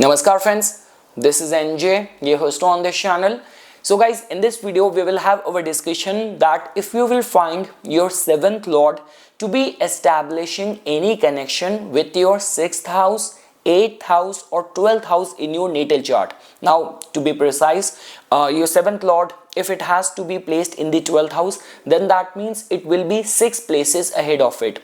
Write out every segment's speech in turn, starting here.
Namaskar friends, this is NJ, your host on this channel. So guys, in this video we will have our discussion that if you will find your 7th lord to be establishing any connection with your 6th house, 8th house or 12th house in your natal chart. Now to be precise, your 7th lord, if it has to be placed in the 12th house, then that means it will be 6 places ahead of it.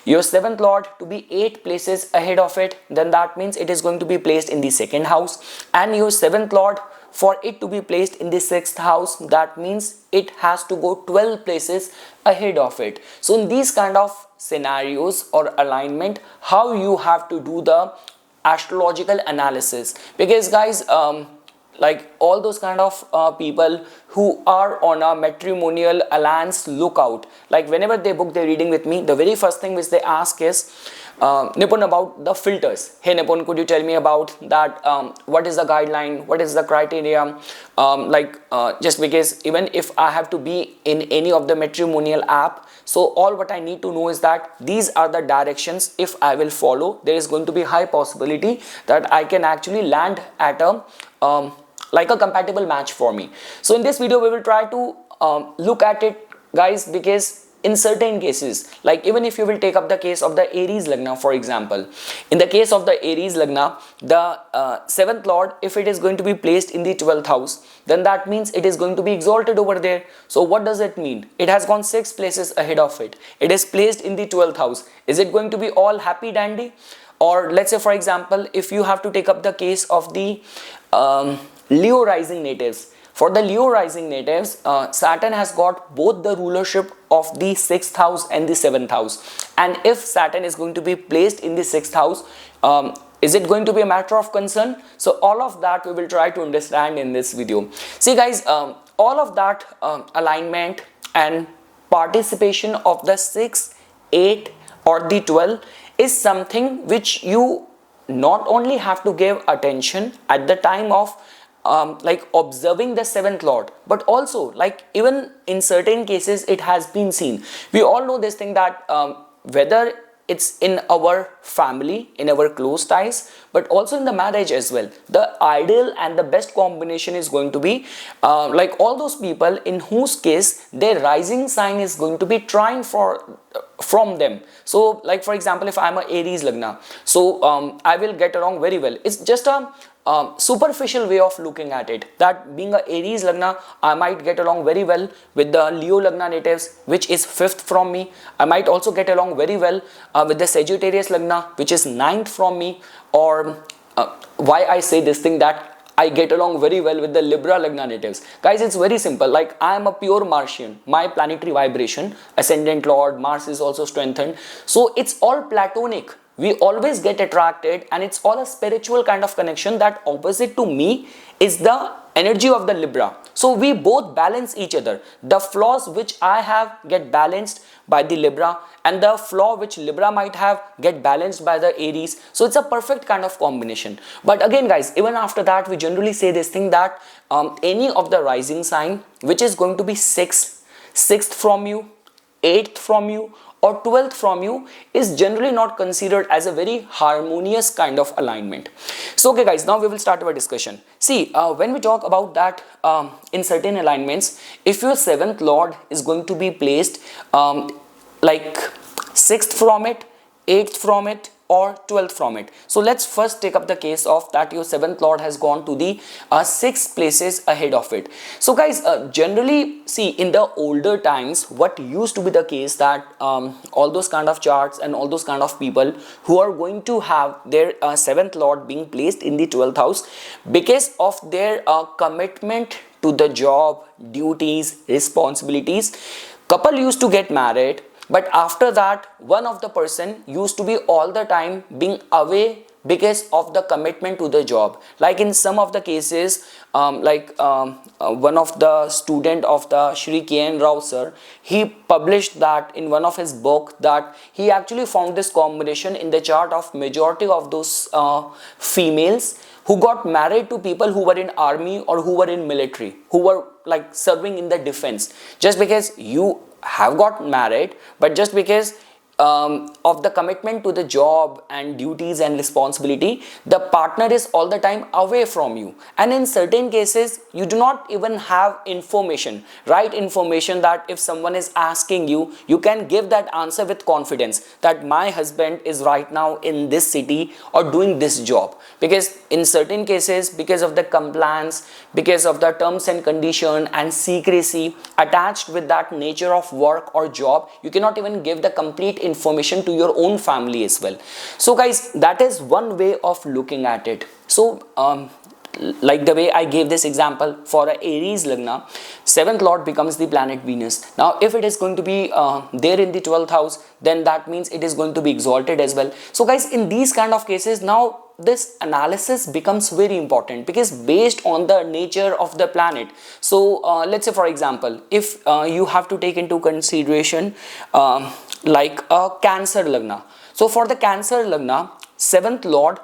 Your 7th lord to be 8 places ahead of it, then that means it is going to be placed in the 2nd house. And your 7th lord, for it to be placed in the 6th house, that means it has to go 12 places ahead of it. So in these kind of scenarios or alignment, how you have to do the astrological analysis, because guys, like all those kind of people who are on a matrimonial alliance lookout, like whenever they book their reading with me, the very first thing which they ask is, Nipun, about the filters. Hey Nipun, could you tell me about that? What is the guideline? What is the criteria? Just because even if I have to be in any of the matrimonial app, so all what I need to know is that these are the directions. If I will follow, there is going to be high possibility that I can actually land at a like a compatible match for me. So in this video we will try to look at it, guys, because in certain cases, like even if you will take up the case of the Aries Lagna, for example, in the case of the Aries Lagna, the 7th lord, if it is going to be placed in the 12th house, then that means it is going to be exalted over there. So what does it mean? It has gone 6 places ahead of it. It is placed in the 12th house. Is it going to be all happy dandy? Or let's say, for example, if you have to take up the case of the Leo rising natives. For the Leo rising natives, Saturn has got both the rulership of the 6th house and the 7th house. And if Saturn is going to be placed in the 6th house, is it going to be a matter of concern? So all of that we will try to understand in this video. See guys, all of that alignment and participation of the 6, 8 or the 12 is something which you not only have to give attention at the time of like observing the 7th lord, but also like even in certain cases it has been seen. We all know this thing that whether it's in our family, in our close ties, but also in the marriage as well, the ideal and the best combination is going to be like all those people in whose case their rising sign is going to be trying from them. So like for example, if I'm a Aries Lagna, so I will get along very well. It's just a superficial way of looking at it, that being a Aries Lagna, I might get along very well with the Leo Lagna natives, which is 5th from me. I might also get along very well with the Sagittarius Lagna, which is 9th from me. Or why I say this thing, that I get along very well with the Libra Lagna natives. Guys, it's very simple. Like I am a pure Martian. My planetary vibration, ascendant lord, Mars is also strengthened. So it's all platonic. We always get attracted, and it's all a spiritual kind of connection, that opposite to me is the energy of the Libra. So we both balance each other. The flaws which I have get balanced by the Libra, and the flaw which Libra might have get balanced by the Aries. So it's a perfect kind of combination. But again guys, even after that, we generally say this thing, that any of the rising sign which is going to be 6th from you, 8th from you or 12th from you is generally not considered as a very harmonious kind of alignment. So okay guys, now we will start our discussion. See, when we talk about that, in certain alignments, if your 7th lord is going to be placed like 6th from it, 8th from it or 12th from it. So let's first take up the case of that your 7th lord has gone to the 6 places ahead of it. So guys, generally see, in the older times, what used to be the case, that all those kind of charts and all those kind of people who are going to have their 7th lord being placed in the 12th house, because of their commitment to the job, duties, responsibilities, couple used to get married. But after that, one of the person used to be all the time being away because of the commitment to the job. Like in some of the cases, one of the student of the Shri K.N. Rao sir, he published that in one of his book, that he actually found this combination in the chart of majority of those females who got married to people who were in army or who were in military, who were like serving in the defense. Just because you have got married, but just because of the commitment to the job and duties and responsibility, the partner is all the time away from you, and in certain cases you do not even have information, right information, that if someone is asking you, you can give that answer with confidence that my husband is right now in this city or doing this job. Because in certain cases, because of the compliance, because of the terms and condition and secrecy attached with that nature of work or job, you cannot even give the complete information to your own family as well. So guys, that is one way of looking at it. So like the way I gave this example for a Aries Lagna, 7th lord becomes the planet Venus. Now if it is going to be there in the 12th house, then that means it is going to be exalted as well. So guys, in these kind of cases, now this analysis becomes very important, because based on the nature of the planet. So let's say for example, if you have to take into consideration like a Cancer Lagna. So for the Cancer Lagna, 7th lord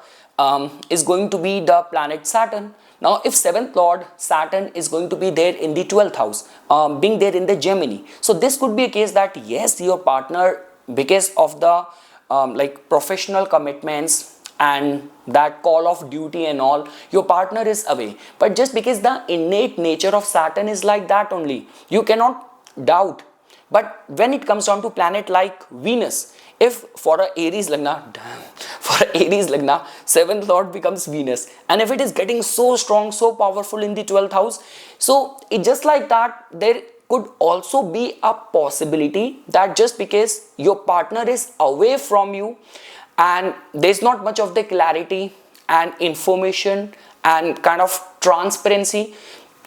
is going to be the planet Saturn. Now if 7th lord Saturn is going to be there in the 12th house, being there in the Gemini, so this could be a case that yes, your partner, because of the like professional commitments and that call of duty and all, your partner is away. But just because the innate nature of Saturn is like that only, you cannot doubt. But when it comes down to planet like Venus, if for a Aries Lagna, for a Aries Lagna, 7th lord becomes Venus, and if it is getting so strong, so powerful in the 12th house, so it just like that, there could also be a possibility that just because your partner is away from you and there's not much of the clarity and information and kind of transparency,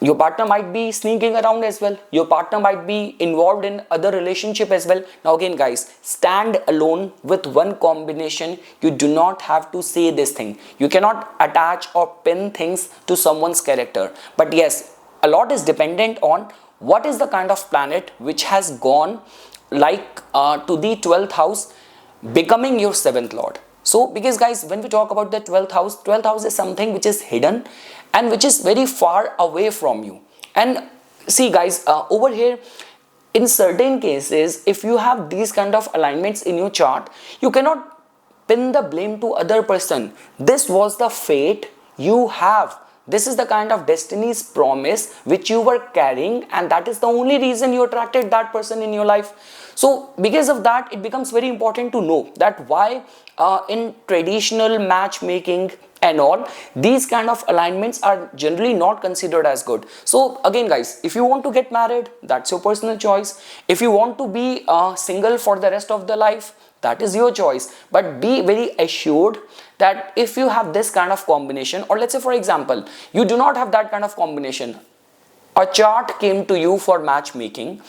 your partner might be sneaking around as well. Your partner might be involved in other relationship as well. Now again guys, stand alone with one combination. You do not have to say this thing. You cannot attach or pin things to someone's character. But yes, a lot is dependent on what is the kind of planet which has gone like to the 12th house, becoming your 7th lord. So because guys, when we talk about the 12th house is something which is hidden and which is very far away from you. And see guys, over here, in certain cases, if you have these kind of alignments in your chart, you cannot pin the blame to other person. This was the fate you have. This is the kind of destiny's promise which you were carrying, and that is the only reason you attracted that person in your life. So because of that, it becomes very important to know that why in traditional matchmaking and all, these kind of alignments are generally not considered as good. So again guys, if you want to get married, that's your personal choice. If you want to be single for the rest of the life, that is your choice. But be very assured that if you have this kind of combination, or let's say for example, you do not have that kind of combination, a chart came to you for matchmaking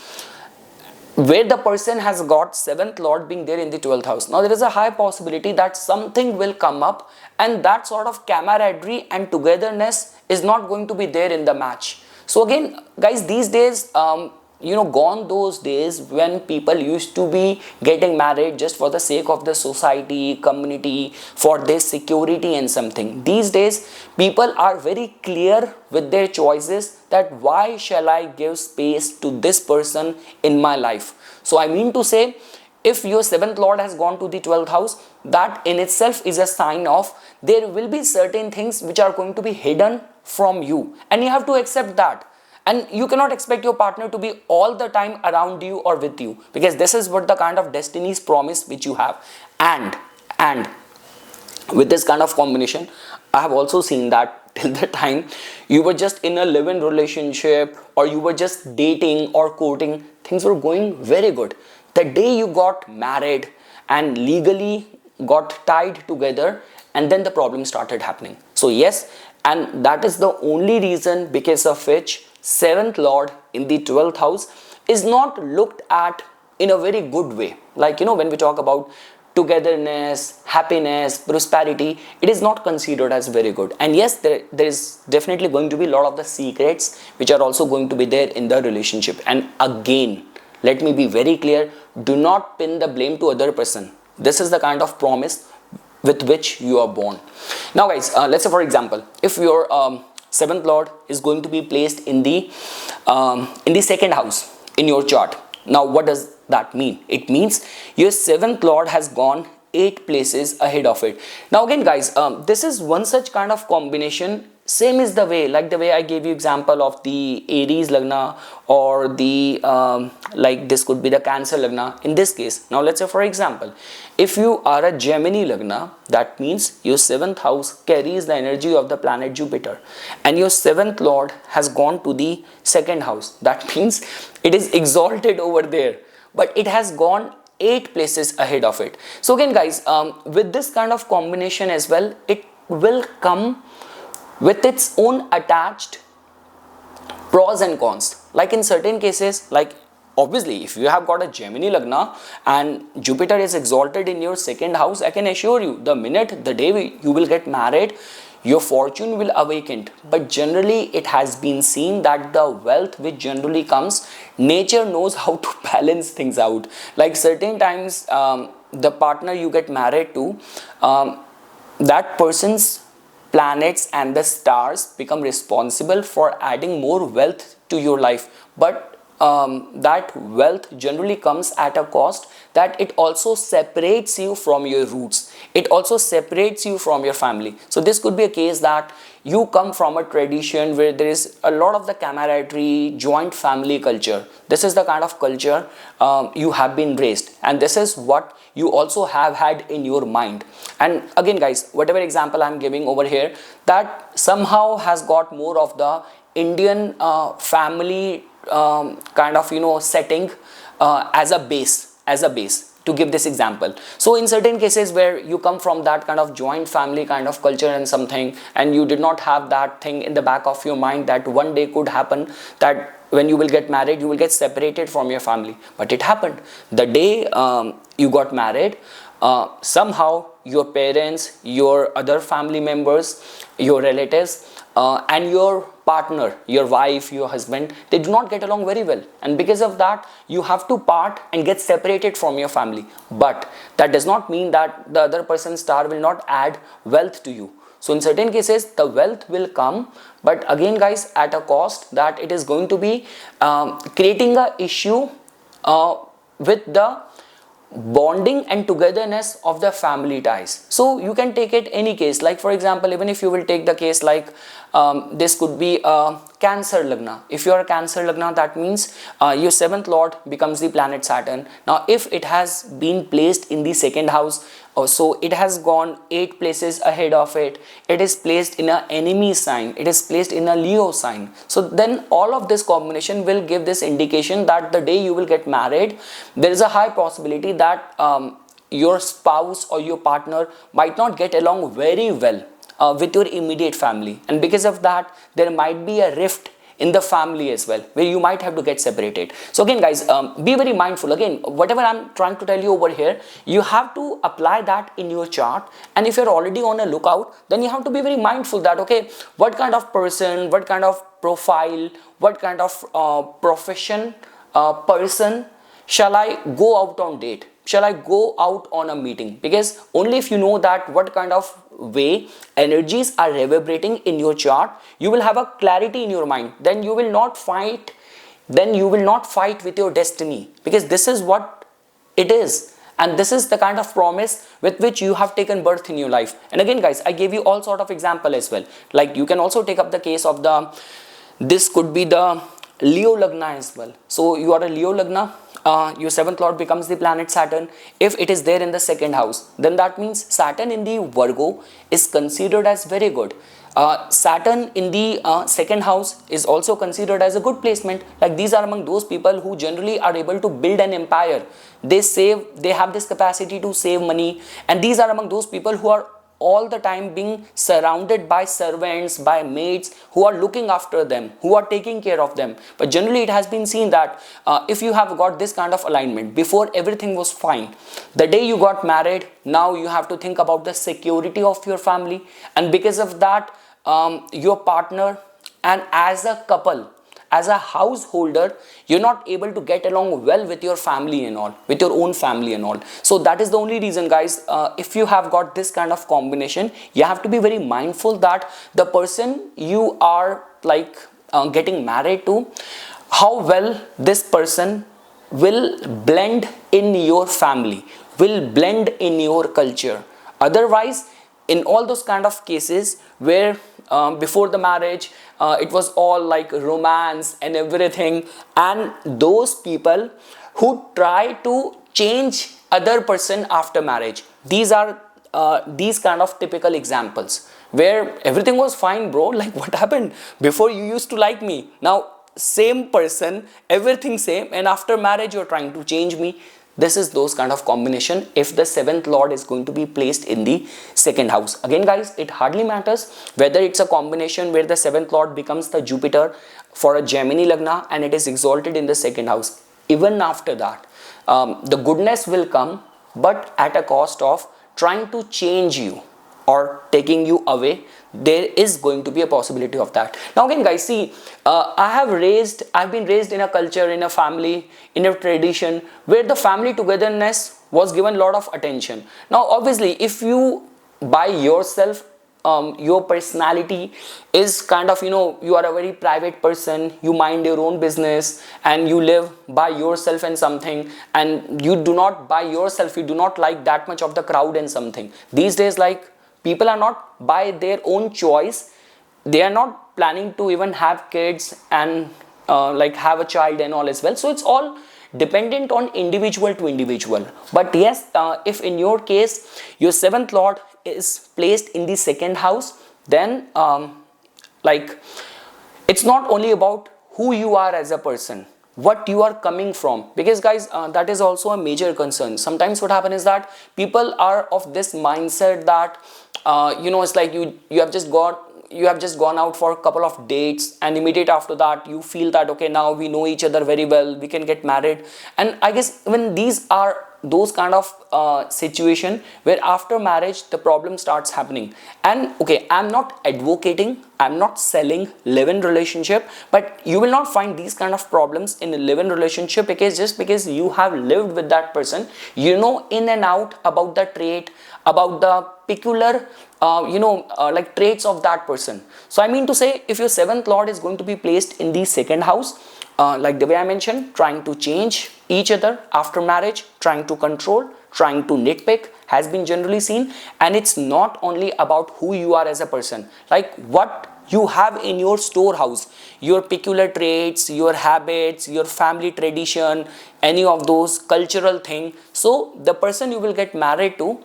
where the person has got 7th lord being there in the 12th house. Now there is a high possibility that something will come up, and that sort of camaraderie and togetherness is not going to be there in the match. So again guys, these days gone those days when people used to be getting married just for the sake of the society, community, for their security and something. These days people are very clear with their choices that why shall I give space to this person in my life. So I mean to say, if your 7th lord has gone to the 12th house, that in itself is a sign of there will be certain things which are going to be hidden from you, and you have to accept that. And you cannot expect your partner to be all the time around you or with you, because this is what the kind of destiny's promise which you have. And with this kind of combination, I have also seen that till the time you were just in a live-in relationship or you were just dating or courting, things were going very good. The day you got married and legally got tied together, and then the problem started happening. So yes, and that is the only reason because of which 7th lord in the 12th house is not looked at in a very good way. Like when we talk about togetherness, happiness, prosperity, it is not considered as very good. And yes, there is definitely going to be a lot of the secrets which are also going to be there in the relationship. And again, let me be very clear, do not pin the blame to other person. This is the kind of promise with which you are born. Now guys, let's say for example, if your 7th lord is going to be placed in the 2nd house in your chart, Now what does that mean? It means your seventh lord has gone 8 places ahead of it. Now again guys, this is one such kind of combination. Same is the way, like the way I gave you example of the Aries Lagna or the like this could be the Cancer Lagna in this case. Now let's say for example, if you are a Gemini Lagna, that means your 7th house carries the energy of the planet Jupiter, and your 7th lord has gone to the 2nd house. That means it is exalted over there, but it has gone 8 places ahead of it. So again guys, with this kind of combination as well, it will come with its own attached pros and cons. Like in certain cases, like obviously if you have got a Gemini Lagna and Jupiter is exalted in your 2nd house, I can assure you the minute, the day you will get married, your fortune will awaken. But generally it has been seen that the wealth which generally comes, nature knows how to balance things out. Like certain times the partner you get married to, that person's planets and the stars become responsible for adding more wealth to your life, but that wealth generally comes at a cost, that it also separates you from your roots, it also separates you from your family. So this could be a case that you come from a tradition where there is a lot of the camaraderie, joint family culture. This is the kind of culture you have been raised, and this is what you also have had in your mind. And again guys, whatever example I'm giving over here, that somehow has got more of the Indian family kind of setting as a base to give this example. So in certain cases where you come from that kind of joint family kind of culture and something, and you did not have that thing in the back of your mind that one day could happen that when you will get married you will get separated from your family, but it happened. The day you got married, somehow your parents, your other family members, your relatives, and your partner, your wife, your husband, they do not get along very well, and because of that you have to part and get separated from your family. But that does not mean that the other person's star will not add wealth to you. So in certain cases the wealth will come, but again guys, at a cost, that it is going to be creating a issue with the bonding and togetherness of the family ties. So you can take it any case, like for example, even if you will take the case like this could be a Cancer Lagna. If you are a Cancer Lagna, that means your 7th lord becomes the planet Saturn. Now if it has been placed in the 2nd house, so it has gone 8 places ahead of it, it is placed in an enemy sign, it is placed in a Leo sign. So then all of this combination will give this indication that the day you will get married, there is a high possibility that your spouse or your partner might not get along very well with your immediate family, and because of that there might be a rift in the family as well, where you might have to get separated. So again guys, be very mindful. Again, whatever I'm trying to tell you over here, you have to apply that in your chart, and if you're already on a lookout, then you have to be very mindful that okay, what kind of person, what kind of profile, what kind of profession person shall I go out on date, shall I go out on a meeting? Because only if you know that what kind of way energies are reverberating in your chart, you will have a clarity in your mind. Then you will not fight with your destiny, because this is what it is, and this is the kind of promise with which you have taken birth in your life. And again guys, I gave you all sort of example as well. Like you can also take up the case of this could be the Leo Lagna as well. So you are a Leo Lagna, your 7th lord becomes the planet Saturn. If it is there in the 2nd house, then that means Saturn in the Virgo is considered as very good. Saturn in the 2nd house is also considered as a good placement. Like these are among those people who generally are able to build an empire. They have this capacity to save money, and these are among those people who are all the time being surrounded by servants, by maids who are looking after them, who are taking care of them. But generally it has been seen that if you have got this kind of alignment, before everything was fine, the day you got married, now you have to think about the security of your family, and because of that your partner, and as a couple, as a householder, you're not able to get along well with your family and all, with your own family and all. So that is the only reason guys, if you have got this kind of combination, you have to be very mindful that the person you are like getting married to, how well this person will blend in your family, will blend in your culture. Otherwise, in all those kind of cases where before the marriage it was all like romance and everything, and those people who try to change other person after marriage, these kind of typical examples where everything was fine, bro. Like, what happened? Before you used to like me, now same person, everything same, and after marriage you're trying to change me. This is those kind of combination if the seventh lord is going to be placed in the second house. Again guys, it hardly matters whether it's a combination where the seventh lord becomes the Jupiter for a Gemini Lagna and it is exalted in the second house. Even after that, the goodness will come, but at a cost of trying to change you or taking you away. There is going to be a possibility of that. Now again guys, see, I've been raised in a culture, in a family, in a tradition where the family togetherness was given a lot of attention. Now obviously, if you by yourself, your personality is kind of, you are a very private person, you mind your own business and you live by yourself and something, and you do not by yourself, you do not like that much of the crowd and something. These days, like, people are not by their own choice, they are not planning to even have kids and like have a child and all as well. So it's all dependent on individual to individual. But yes, if in your case your seventh lord is placed in the second house, then like, it's not only about who you are as a person, what you are coming from, because guys, that is also a major concern. Sometimes what happens is that people are of this mindset that it's like you have just gone out for a couple of dates, and immediate after that you feel that okay, now we know each other very well, we can get married. And I guess when these are those kind of situation where after marriage the problem starts happening. And okay, I'm not advocating, I'm not selling live-in relationship, but you will not find these kind of problems in a live-in relationship, because just because you have lived with that person, you know in and out about the trait, about the peculiar like traits of that person. So I mean to say, if your seventh lord is going to be placed in the second house, like the way I mentioned, trying to change each other after marriage, trying to control, trying to nitpick, has been generally seen. And it's not only about who you are as a person, like what you have in your storehouse, your peculiar traits, your habits, your family tradition, any of those cultural thing. So the person you will get married to,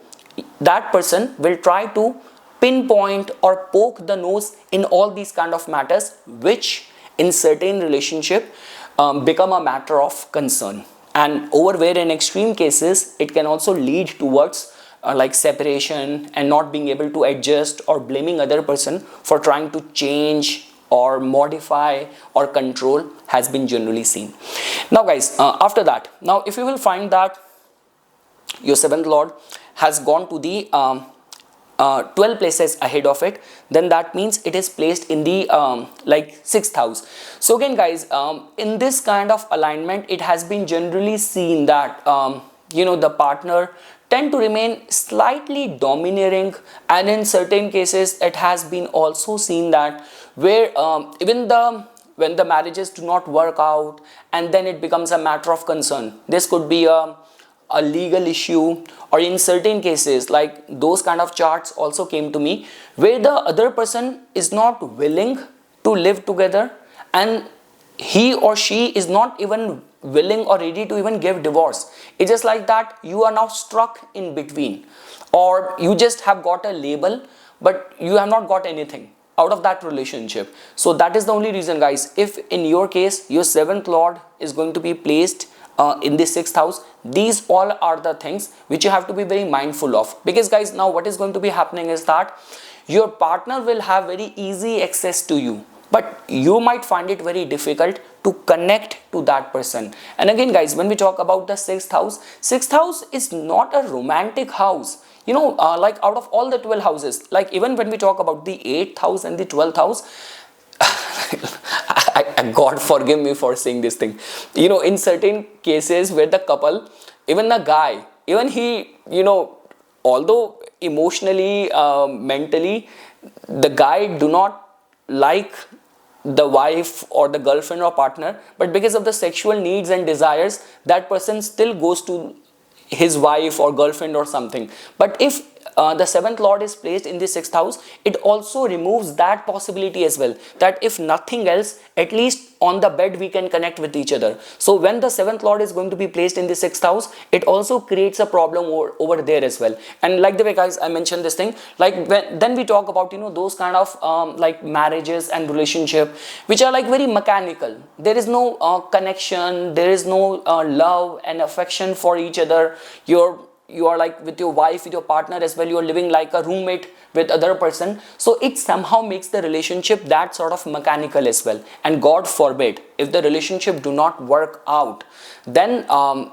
that person will try to pinpoint or poke the nose in all these kind of matters, which in certain relationship become a matter of concern. And over where in extreme cases it can also lead towards like separation and not being able to adjust, or blaming other person for trying to change or modify or control, has been generally seen. Now guys, after that, now if you will find that your seventh lord has gone to the 12 places ahead of it, then that means it is placed in the like sixth house. So again guys, in this kind of alignment, it has been generally seen that the partner tend to remain slightly domineering, and in certain cases it has been also seen that where even when the marriages do not work out, and then it becomes a matter of concern. This could be a legal issue, or in certain cases, like those kind of charts also came to me, where the other person is not willing to live together, and he or she is not even willing or ready to even give divorce. It's just like that you are now stuck in between, or you just have got a label but you have not got anything out of that relationship. So that is the only reason guys, if in your case your seventh lord is going to be placed in the sixth house, these all are the things which you have to be very mindful of. Because guys, now what is going to be happening is that your partner will have very easy access to you, but you might find it very difficult to connect to that person. And again guys, when we talk about the sixth house is not a romantic house. Like out of all the 12 houses, like even when we talk about the 8th house and the 12th house, God forgive me for saying this thing, in certain cases where the couple, even the guy, even he, although emotionally, mentally, the guy do not like the wife or the girlfriend or partner, but because of the sexual needs and desires, that person still goes to his wife or girlfriend or something. But if the seventh lord is placed in the sixth house, it also removes that possibility as well, that if nothing else, at least on the bed we can connect with each other. So when the seventh lord is going to be placed in the sixth house, it also creates a problem over there as well. And like the way, guys, I mentioned this thing, like then we talk about, you know, those kind of like marriages and relationship which are like very mechanical. There is no connection, there is no love and affection for each other. You are like with your wife, with your partner as well, you are living like a roommate with other person. So it somehow makes the relationship that sort of mechanical as well. And God forbid, if the relationship do not work out, then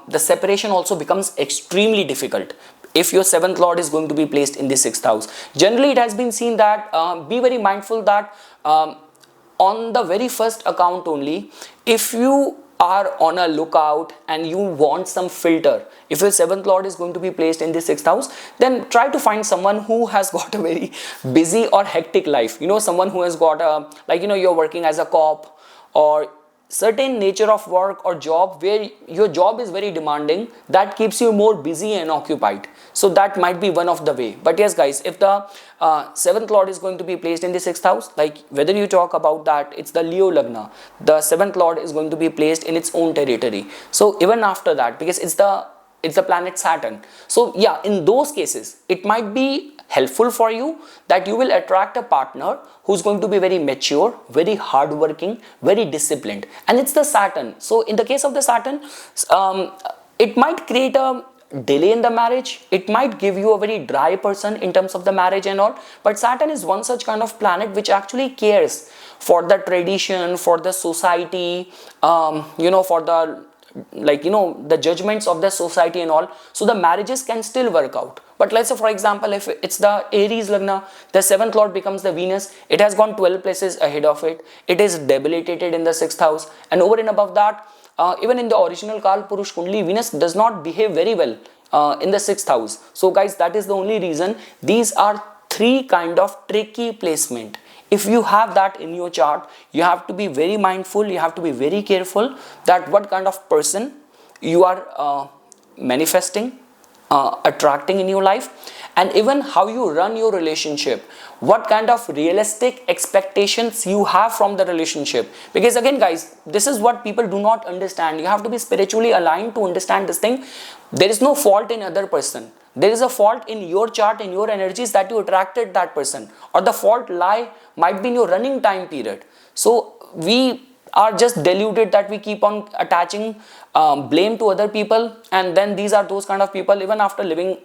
the separation also becomes extremely difficult if your seventh lord is going to be placed in the sixth house. Generally, it has been seen that be very mindful that on the very first account only, if you are on a lookout and you want some filter, if your seventh lord is going to be placed in the sixth house, then try to find someone who has got a very busy or hectic life. You know, someone who has got a, like, you know, you're working as a cop, or certain nature of work or job where your job is very demanding, that keeps you more busy and occupied. So that might be one of the way. But yes, guys, if the seventh lord is going to be placed in the sixth house, like whether you talk about that it's the Leo Lagna, the seventh lord is going to be placed in its own territory. So even after that, because it's the planet Saturn, so yeah, in those cases it might be helpful for you that you will attract a partner who's going to be very mature, very hardworking, very disciplined, and it's the Saturn. So in the case of the Saturn, it might create a delay in the marriage, it might give you a very dry person in terms of the marriage and all. But Saturn is one such kind of planet which actually cares for the tradition, for the society, you know, for the, like, you know, the judgments of the society and all. So the marriages can still work out. But let's say, for example, if it's the Aries Lagna, the seventh lord becomes the Venus, it has gone 12 places ahead of it, it is debilitated in the sixth house, and over and above that, even in the original Kal Purush Kundli, Venus does not behave very well in the sixth house. So guys, that is the only reason. These are three kind of tricky placement. If you have that in your chart, you have to be very mindful, you have to be very careful that what kind of person you are manifesting, attracting in your life, and even how you run your relationship, what kind of realistic expectations you have from the relationship. Because again, guys, this is what people do not understand. You have to be spiritually aligned to understand this thing. There is no fault in other person, there is a fault in your chart, in your energies, that you attracted that person, or the fault might be in your running time period. So we are just deluded that we keep on attaching blame to other people, and then these are those kind of people, even after living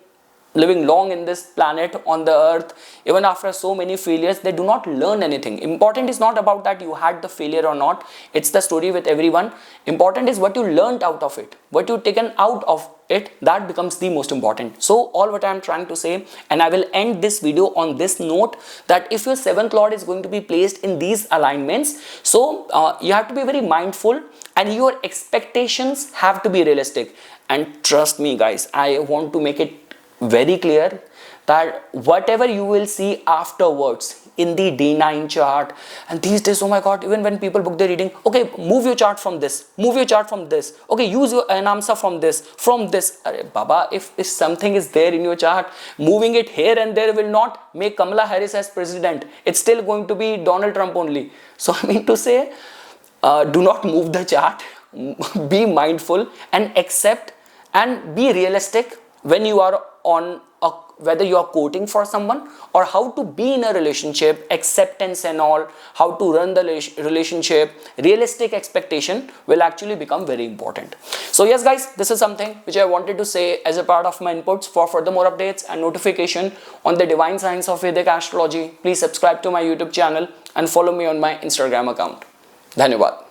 long in this planet on the earth, even after so many failures, they do not learn anything. Important is not about that you had the failure or not, it's the story with everyone. Important is what you learned out of it, what you taken out of it, that becomes the most important. So all what I am trying to say, and I will end this video on this note, that if your seventh lord is going to be placed in these alignments, so you have to be very mindful, and your expectations have to be realistic. And trust me, guys, I want to make it very clear that whatever you will see afterwards in the D9 chart, and these days, oh my god, even when people book the reading, okay, move your chart from this, move your chart from this, okay, use your anamsa from this. Arey Baba, if something is there in your chart, moving it here and there will not make Kamala Harris as president. It's still going to be Donald Trump only. So I mean to say, do not move the chart, be mindful and accept and be realistic when you are on a, whether you are quoting for someone or how to be in a relationship, acceptance and all, how to run the relationship, realistic expectation will actually become very important. So yes guys, this is something which I wanted to say as a part of my inputs. For further more updates and notification on the divine science of Vedic astrology, please subscribe to my YouTube channel and follow me on my Instagram account. Dhanyavad.